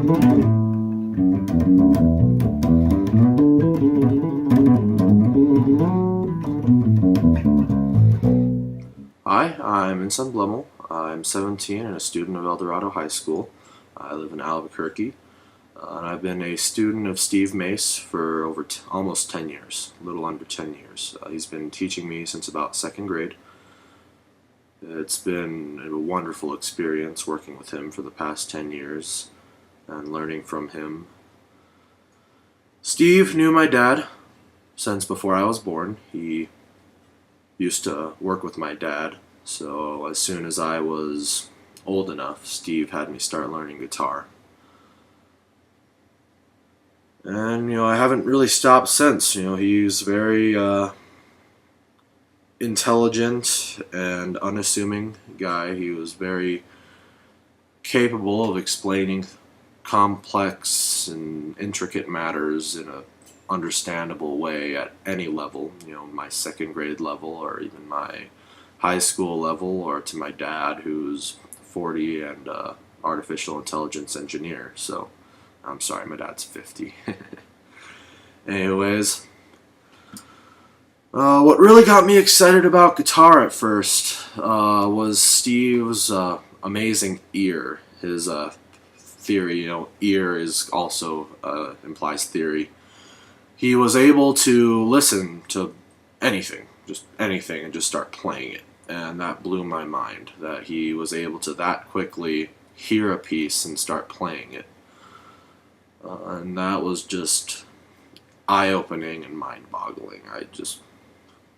Hi, I'm Insun Blemel. I'm 17 and a student of El Dorado High School. I live in Albuquerque, and I've been a student of Steve Mace for almost 10 years, a little under 10 years. He's been teaching me since about second grade. It's been a wonderful experience working with him for the past 10 years and learning from him. Steve knew my dad since before I was born. He used to work with my dad, so as soon as I was old enough, Steve had me start learning guitar. And, I haven't really stopped since. He's very intelligent and unassuming guy. He was very capable of explaining complex and intricate matters in a understandable way at any level, my second grade level or even my high school level, or to my dad who's 40 and artificial intelligence engineer. So I'm sorry, my dad's 50. Anyways, what really got me excited about guitar at first was Steve's amazing ear. His theory, ear is also implies theory. He was able to listen to anything, and just start playing it. And that blew my mind, that he was able to that quickly hear a piece and start playing it. And that was just eye-opening and mind-boggling.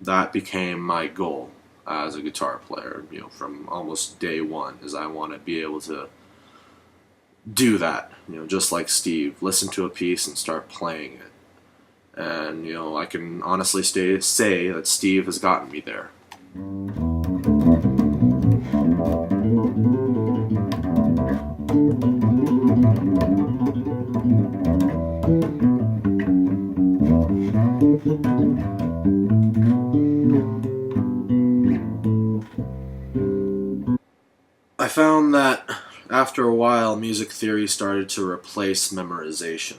That became my goal as a guitar player, from almost day one, is I want to be able to do that, just like Steve, listen to a piece and start playing it. And, I can honestly say that Steve has gotten me there. I found that after a while, music theory started to replace memorization.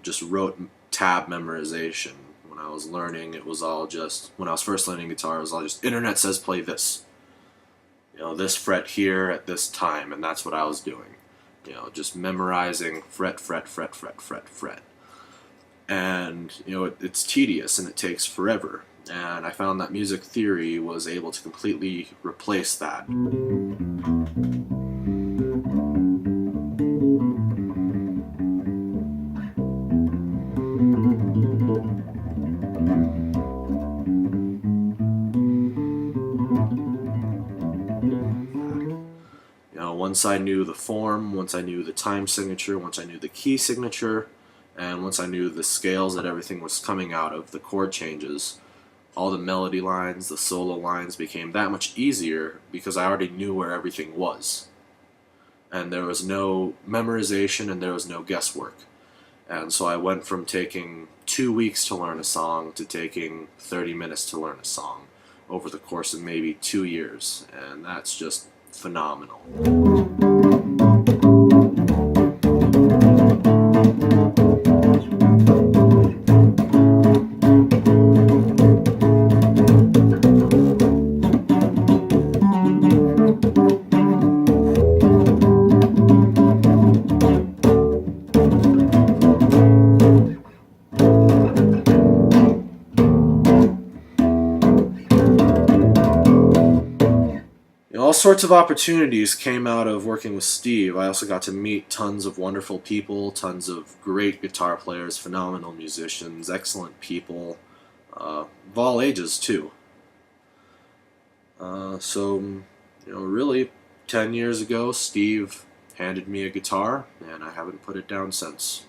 Just rote tab memorization. When I was learning, it was all just, when I was first learning guitar, it was all just, internet says play this. This fret here at this time, and that's what I was doing. Just memorizing fret, fret, fret, fret, fret, fret. And, it's tedious and it takes forever. And I found that music theory was able to completely replace that. Once I knew the form, once I knew the time signature, once I knew the key signature, and once I knew the scales that everything was coming out of, the chord changes, all the melody lines, the solo lines became that much easier because I already knew where everything was. And there was no memorization and there was no guesswork. And so I went from taking 2 weeks to learn a song to taking 30 minutes to learn a song over the course of maybe 2 years. And that's just phenomenal. All sorts of opportunities came out of working with Steve. I also got to meet tons of wonderful people, tons of great guitar players, phenomenal musicians, excellent people, of all ages too. Really, 10 years ago, Steve handed me a guitar, and I haven't put it down since.